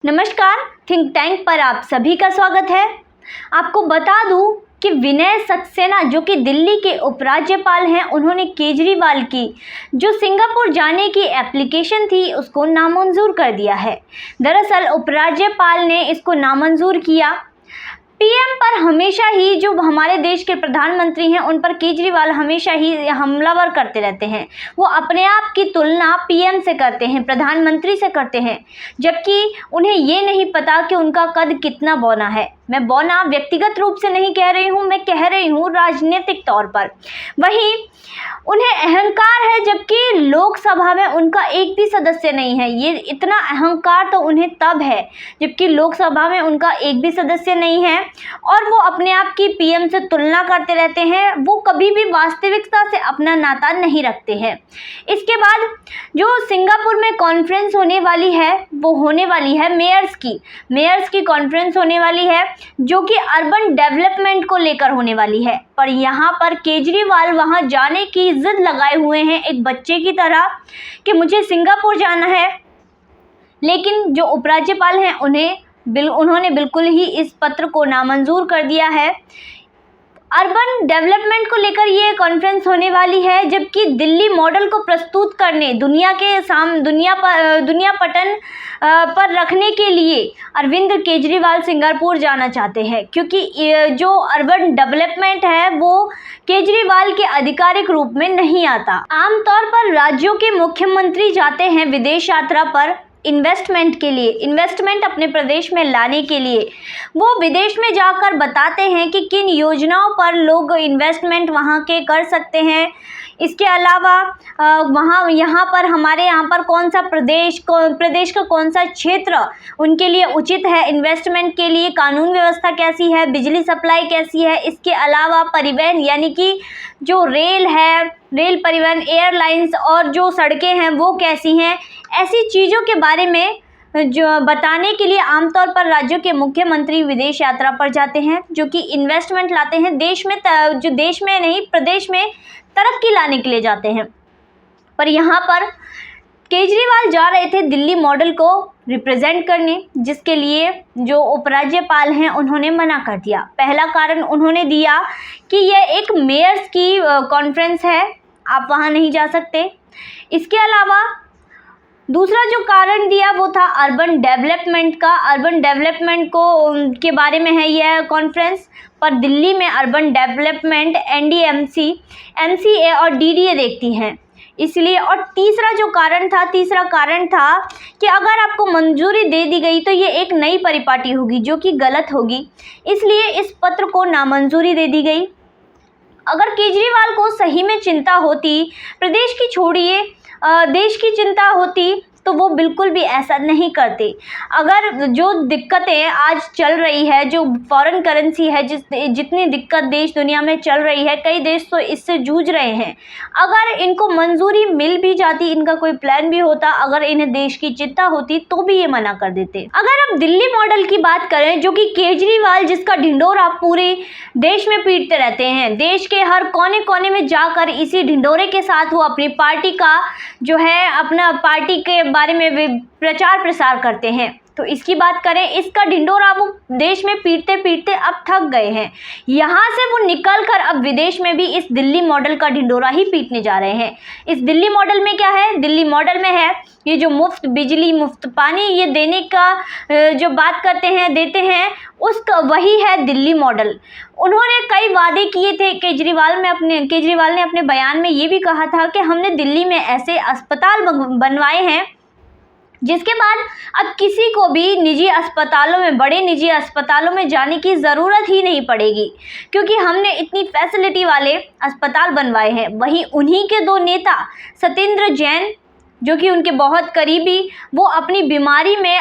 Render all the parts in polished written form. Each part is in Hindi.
नमस्कार, थिंक टैंक पर आप सभी का स्वागत है। आपको बता दूं कि विनय सक्सेना जो कि दिल्ली के उपराज्यपाल हैं, उन्होंने केजरीवाल की जो सिंगापुर जाने की एप्लीकेशन थी उसको नामंजूर कर दिया है। दरअसल उपराज्यपाल ने इसको नामंजूर किया। पीएम पर हमेशा ही जो हमारे देश के प्रधानमंत्री हैं उन पर केजरीवाल हमेशा ही हमलावर करते रहते हैं। वो अपने आप की तुलना पीएम से करते हैं, प्रधानमंत्री से करते हैं, जबकि उन्हें ये नहीं पता कि उनका कद कितना बौना है। मैं बौना व्यक्तिगत रूप से नहीं कह रही हूँ, मैं कह रही हूँ राजनीतिक तौर पर। वहीं उन्हें अहंकार है, जबकि लोकसभा में उनका एक भी सदस्य नहीं है। ये इतना अहंकार तो उन्हें तब है जबकि लोकसभा में उनका एक भी सदस्य नहीं है और वो अपने आप की पीएम से तुलना करते रहते हैं। वो कभी भी वास्तविकता से अपना नाता नहीं रखते हैं। इसके बाद जो सिंगापुर में कॉन्फ्रेंस होने वाली है वो होने वाली है मेयर्स की कॉन्फ्रेंस होने वाली है, जो कि अर्बन डेवलपमेंट को लेकर होने वाली है। पर यहाँ पर केजरीवाल वहाँ जाने की जिद लगाए हुए हैं एक बच्चे की तरह कि मुझे सिंगापुर जाना है। लेकिन जो उपराज्यपाल हैं उन्होंने बिल्कुल ही इस पत्र को नामंजूर कर दिया है। अर्बन डेवलपमेंट को लेकर ये कॉन्फ्रेंस होने वाली है, जबकि दिल्ली मॉडल को प्रस्तुत करने दुनिया पटन पर रखने के लिए अरविंद केजरीवाल सिंगापुर जाना चाहते हैं, क्योंकि जो अर्बन डेवलपमेंट है वो केजरीवाल के आधिकारिक रूप में नहीं आता। आमतौर पर राज्यों के मुख्यमंत्री जाते हैं विदेश यात्रा पर इन्वेस्टमेंट के लिए, इन्वेस्टमेंट अपने प्रदेश में लाने के लिए। वो विदेश में जाकर बताते हैं कि किन योजनाओं पर लोग इन्वेस्टमेंट वहाँ के कर सकते हैं। इसके अलावा यहाँ पर हमारे यहाँ पर कौन सा प्रदेश का कौन सा क्षेत्र उनके लिए उचित है इन्वेस्टमेंट के लिए, कानून व्यवस्था कैसी है, बिजली सप्लाई कैसी है। इसके अलावा परिवहन यानी कि जो रेल परिवहन, एयरलाइंस और जो सड़कें हैं वो कैसी हैं। ऐसी चीज़ों के बारे में जो बताने के लिए आमतौर पर राज्यों के मुख्यमंत्री विदेश यात्रा पर जाते हैं, जो कि इन्वेस्टमेंट लाते हैं देश में नहीं प्रदेश में तरक्की लाने के लिए जाते हैं। पर यहाँ पर केजरीवाल जा रहे थे दिल्ली मॉडल को रिप्रेजेंट करने, जिसके लिए जो उपराज्यपाल हैं उन्होंने मना कर दिया। पहला कारण उन्होंने दिया कि यह एक मेयर्स की कॉन्फ्रेंस है, आप वहाँ नहीं जा सकते। इसके अलावा दूसरा जो कारण दिया वो था अर्बन डेवलपमेंट का। अर्बन डेवलपमेंट के बारे में है यह कॉन्फ्रेंस, पर दिल्ली में अर्बन डेवलपमेंट एनडीएमसी, एमसीए और डीडीए देखती हैं, इसलिए। और तीसरा कारण था कि अगर आपको मंजूरी दे दी गई तो ये एक नई परिपाटी होगी जो कि गलत होगी, इसलिए इस पत्र को नामंजूरी दे दी गई। अगर केजरीवाल को सही में चिंता होती, प्रदेश की छोड़िए देश की चिंता होती, तो वो बिल्कुल भी ऐसा नहीं करते। अगर जो दिक्कतें आज चल रही है, जो फॉरेन करेंसी है, जितनी दिक्कत देश दुनिया में चल रही है, कई देश तो इससे जूझ रहे हैं। अगर इनको मंजूरी मिल भी जाती, इनका कोई प्लान भी होता, अगर इन्हें देश की चिंता होती तो भी ये मना कर देते। अगर अब दिल्ली मॉडल की बात करें, जो कि केजरीवाल जिसका ढिंढोरा पूरे देश में पीटते रहते हैं, देश के हर कोने कोने में जाकर इसी ढिंढोरे के साथ वो अपनी पार्टी का जो है अपना पार्टी के बारे में प्रचार प्रसार करते हैं। तो इसकी बात करें, इसका ढिंढोरा वो देश में पीटते पीटते अब थक गए हैं। यहाँ से वो निकल कर अब विदेश में भी इस दिल्ली मॉडल का ढिंढोरा ही पीटने जा रहे हैं। इस दिल्ली मॉडल में क्या है? दिल्ली मॉडल में है ये जो मुफ्त बिजली, मुफ्त पानी ये देने का जो बात करते हैं, देते हैं, उसका वही है दिल्ली मॉडल। उन्होंने कई वादे किए थे। केजरीवाल ने अपने बयान में ये भी कहा था कि हमने दिल्ली में ऐसे अस्पताल बनवाए हैं जिसके बाद अब किसी को भी बड़े निजी अस्पतालों में जाने की ज़रूरत ही नहीं पड़ेगी, क्योंकि हमने इतनी फैसिलिटी वाले अस्पताल बनवाए हैं। वहीं उन्हीं के दो नेता सत्येंद्र जैन, जो कि उनके बहुत करीबी, वो अपनी बीमारी में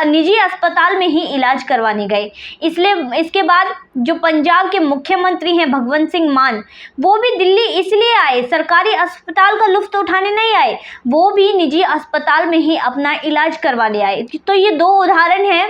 निजी अस्पताल में ही इलाज करवाने गए। इसलिए इसके बाद जो पंजाब के मुख्यमंत्री हैं भगवंत सिंह मान, वो भी दिल्ली इसलिए आए, सरकारी अस्पताल का लुत्फ उठाने नहीं आए, वो भी निजी अस्पताल में ही अपना इलाज करवाने आए। तो ये दो उदाहरण हैं।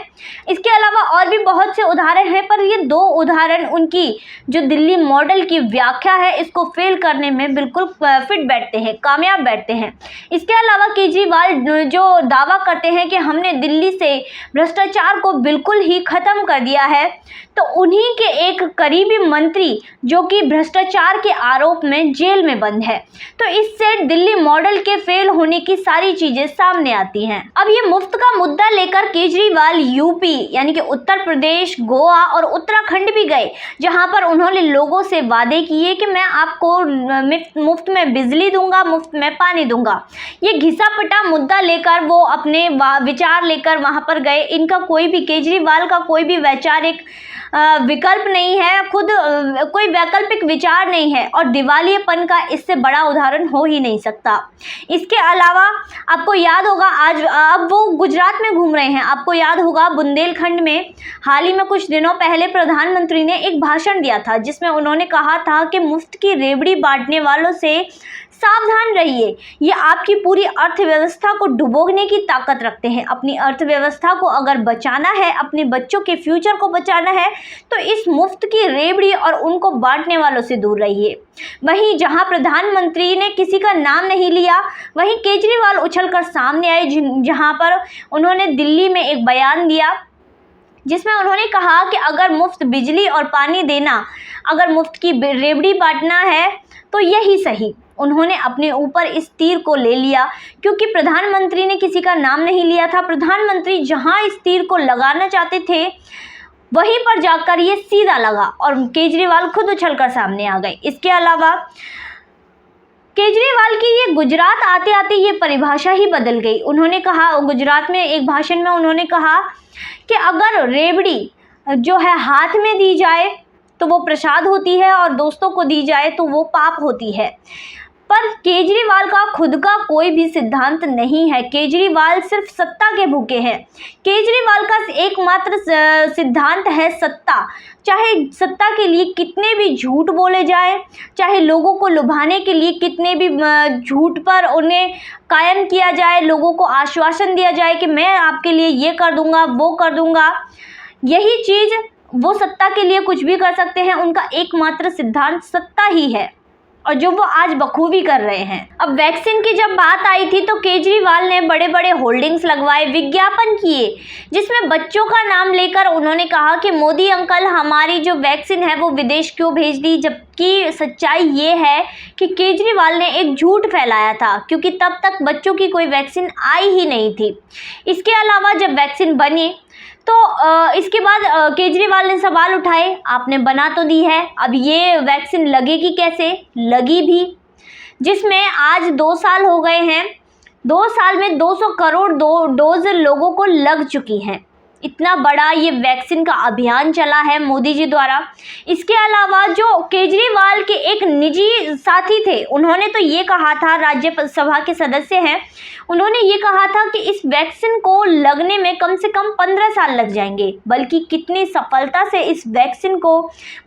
इसके अलावा और भी बहुत से उदाहरण हैं, पर ये दो उदाहरण उनकी जो दिल्ली मॉडल की व्याख्या है इसको फेल करने में बिल्कुल फिट बैठते हैं, कामयाब बैठते हैं। इसके अलावा केजरीवाल जो दावा करते हैं कि हमने दिल्ली से भ्रष्टाचार को बिल्कुल ही खत्म कर दिया है, तो उन्हीं के एक करीबी मंत्री जो कि भ्रष्टाचार के आरोप में जेल में बंद है। तो इससे दिल्ली मॉडल के फेल होने की सारी चीजें सामने आती हैं। अब ये मुफ्त का मुद्दा लेकर केजरीवाल यूपी यानी कि उत्तर प्रदेश, गोवा और उत्तराखंड भी गए, जहां पर उन्होंने लोगों से वादे किए कि मैं आपको मुफ्त में बिजली दूंगा, मुफ्त में पानी दूंगा। ये घिसा पिटा मुद्दा लेकर वो अपने विचार लेकर वहां पर गए। इनका कोई भी, केजरीवाल का कोई भी वैचारिक विकल्प नहीं है, खुद कोई वैकल्पिक विचार नहीं है, और दिवालियेपन का इससे बड़ा उदाहरण हो ही नहीं सकता। इसके अलावा आपको याद होगा, आज अब वो गुजरात में घूम रहे हैं। आपको याद होगा बुंदेलखंड में हाल ही में कुछ दिनों पहले प्रधानमंत्री ने एक भाषण दिया था, जिसमें उन्होंने कहा था कि मुफ्त की रेवड़ी बांटने वालों से सावधान रहिए, ये आपकी पूरी अर्थव्यवस्था को डुबोने की ताकत रखते हैं। अपनी अर्थव्यवस्था को अगर बचाना है, अपने बच्चों के फ्यूचर को बचाना है, तो इस मुफ्त की रेवड़ी और उनको बांटने वालों से दूर रहिए। वहीं जहां प्रधानमंत्री ने किसी का नाम नहीं लिया, वहीं केजरीवाल उछलकर सामने आए, जहां पर उन्होंने दिल्ली में एक बयान दिया, जिसमें उन्होंने कहा कि अगर मुफ्त बिजली और पानी देना, अगर मुफ्त की रेवड़ी बांटना है तो यही सही। उन्होंने अपने ऊपर इस तीर को ले लिया, क्योंकि प्रधानमंत्री ने किसी का नाम नहीं लिया था। प्रधानमंत्री जहां इस तीर को लगाना चाहते थे, वहीं पर जाकर ये सीधा लगा और केजरीवाल खुद उछलकर सामने आ गए। इसके अलावा केजरीवाल की ये गुजरात आते आते ये परिभाषा ही बदल गई। उन्होंने कहा, गुजरात में एक भाषण में उन्होंने कहा कि अगर रेवड़ी जो है हाथ में दी जाए तो वो प्रसाद होती है, और दोस्तों को दी जाए तो वो पाप होती है। पर केजरीवाल का खुद का कोई भी सिद्धांत नहीं है। केजरीवाल सिर्फ सत्ता के भूखे हैं। केजरीवाल का एकमात्र सिद्धांत है सत्ता। चाहे सत्ता के लिए कितने भी झूठ बोले जाए, चाहे लोगों को लुभाने के लिए कितने भी झूठ पर उन्हें कायम किया जाए, लोगों को आश्वासन दिया जाए कि मैं आपके लिए ये कर दूंगा, वो कर दूंगा, यही चीज़ वो सत्ता के लिए कुछ भी कर सकते हैं। उनका एकमात्र सिद्धांत सत्ता ही है, और जो वो आज बखूबी कर रहे हैं। अब वैक्सीन की जब बात आई थी तो केजरीवाल ने बड़े बड़े होल्डिंग्स लगवाए, विज्ञापन किए, जिसमें बच्चों का नाम लेकर उन्होंने कहा कि मोदी अंकल हमारी जो वैक्सीन है वो विदेश क्यों भेज दी। जबकि सच्चाई ये है कि केजरीवाल ने एक झूठ फैलाया था, क्योंकि तब तक बच्चों की कोई वैक्सीन आई ही नहीं थी। इसके अलावा जब वैक्सीन बनी तो इसके बाद केजरीवाल ने सवाल उठाए, आपने बना तो दी है, अब ये वैक्सीन लगेगी कैसे? लगी भी, जिसमें आज 2 साल हो गए हैं। 2 साल में 200 करोड़ डोज लोगों को लग चुकी हैं। इतना बड़ा ये वैक्सीन का अभियान चला है मोदी जी द्वारा। इसके अलावा जो केजरीवाल के एक निजी साथी थे, उन्होंने तो ये कहा था, राज्यसभा के सदस्य हैं, उन्होंने ये कहा था कि इस वैक्सीन को लगने में कम से कम 15 साल लग जाएंगे। बल्कि कितनी सफलता से इस वैक्सीन को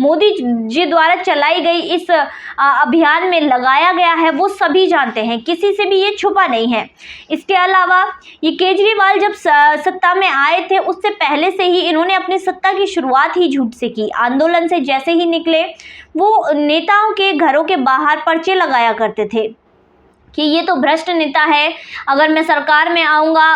मोदी जी द्वारा चलाई गई इस अभियान में लगाया गया है, वो सभी जानते हैं, किसी से भी ये छुपा नहीं है। इसके अलावा ये केजरीवाल जब सत्ता में आए थे, उससे पहले से ही इन्होंने अपनी सत्ता की शुरुआत ही झूठ से की। आंदोलन से जैसे ही निकले, वो नेताओं के घरों के बाहर पर्चे लगाया करते थे कि ये तो भ्रष्ट नेता है, अगर मैं सरकार में आऊँगा,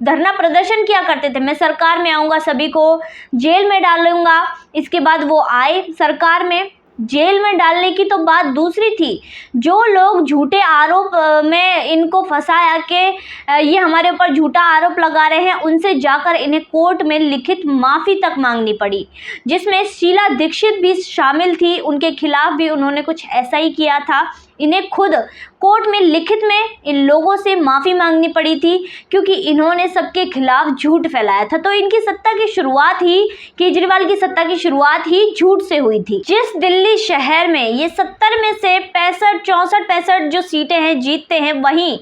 धरना प्रदर्शन किया करते थे, मैं सरकार में आऊँगा सभी को जेल में डालूंगा। इसके बाद वो आए सरकार में, जेल में डालने की तो बात दूसरी थी। जो लोग झूठे आरोप में इनको फंसाया के ये हमारे ऊपर झूठा आरोप लगा रहे हैं, उनसे जाकर इन्हें कोर्ट में लिखित माफ़ी तक मांगनी पड़ी, जिसमें शीला दीक्षित भी शामिल थी। उनके खिलाफ भी उन्होंने कुछ ऐसा ही किया था। इन्हें खुद कोर्ट में लिखित में इन लोगों से माफ़ी मांगनी पड़ी थी, क्योंकि इन्होंने सबके खिलाफ झूठ फैलाया था। तो इनकी सत्ता की शुरुआत ही, केजरीवाल की सत्ता की शुरुआत ही झूठ से हुई थी। जिस दिल्ली शहर में ये 70 में से 65 जो सीटें हैं जीतते हैं, वहीं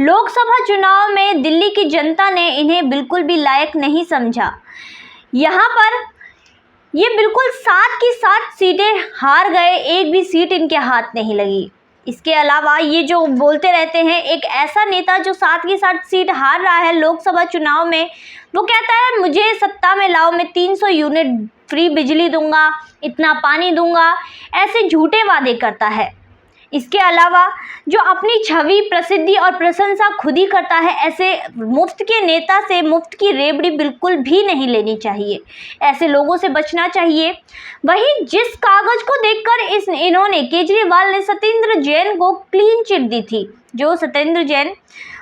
लोकसभा चुनाव में दिल्ली की जनता ने इन्हें बिल्कुल भी लायक नहीं समझा। यहाँ पर ये बिल्कुल 7 की 7 सीटें हार गए, एक भी सीट इनके हाथ नहीं लगी। इसके अलावा ये जो बोलते रहते हैं, एक ऐसा नेता जो 7 की 7 सीट हार रहा है लोकसभा चुनाव में, वो कहता है मुझे सत्ता में लाओ, मैं 300 यूनिट फ्री बिजली दूंगा, इतना पानी दूंगा, ऐसे झूठे वादे करता है। इसके अलावा जो अपनी छवि, प्रसिद्धि और प्रशंसा खुद ही करता है, ऐसे मुफ्त के नेता से मुफ्त की रेवड़ी बिल्कुल भी नहीं लेनी चाहिए। ऐसे लोगों से बचना चाहिए। वहीं जिस कागज को देखकर इन्होंने केजरीवाल ने सत्येंद्र जैन को क्लीन चिट दी थी, जो सत्येंद्र जैन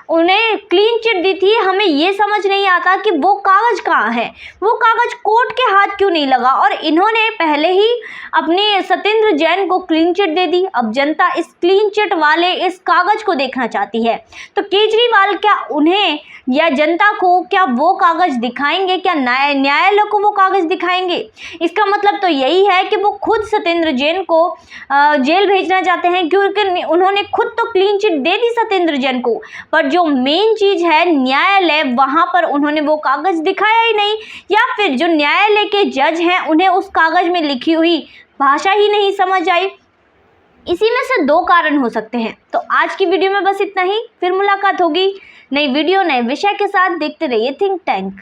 उन्हें क्लीन चिट दी थी, हमें ये समझ नहीं आता कि वो कागज़ कहाँ है, वो कागज़ कोर्ट के हाथ क्यों नहीं लगा, और इन्होंने पहले ही अपने सत्येंद्र जैन को क्लीन चिट दे दी। अब जनता इस क्लीन चिट वाले इस कागज़ को देखना चाहती है। तो केजरीवाल क्या उन्हें या जनता को क्या वो कागज़ दिखाएंगे, क्या न्यायालय को वो कागज़ दिखाएंगे? इसका मतलब तो यही है कि वो खुद सत्येंद्र जैन को जेल भेजना चाहते हैं, क्योंकि उन्होंने खुद तो क्लीन चिट दे दी सत्येंद्र जैन को, पर जो मेन चीज़ है न्यायालय, वहाँ पर उन्होंने वो कागज़ दिखाया ही नहीं, या फिर जो न्यायालय के जज हैं उन्हें उस कागज़ में लिखी हुई भाषा ही नहीं समझ आई। इसी में से दो कारण हो सकते हैं। तो आज की वीडियो में बस इतना ही, फिर मुलाकात होगी नई वीडियो नए विषय के साथ। देखते रहिए थिंक टैंक।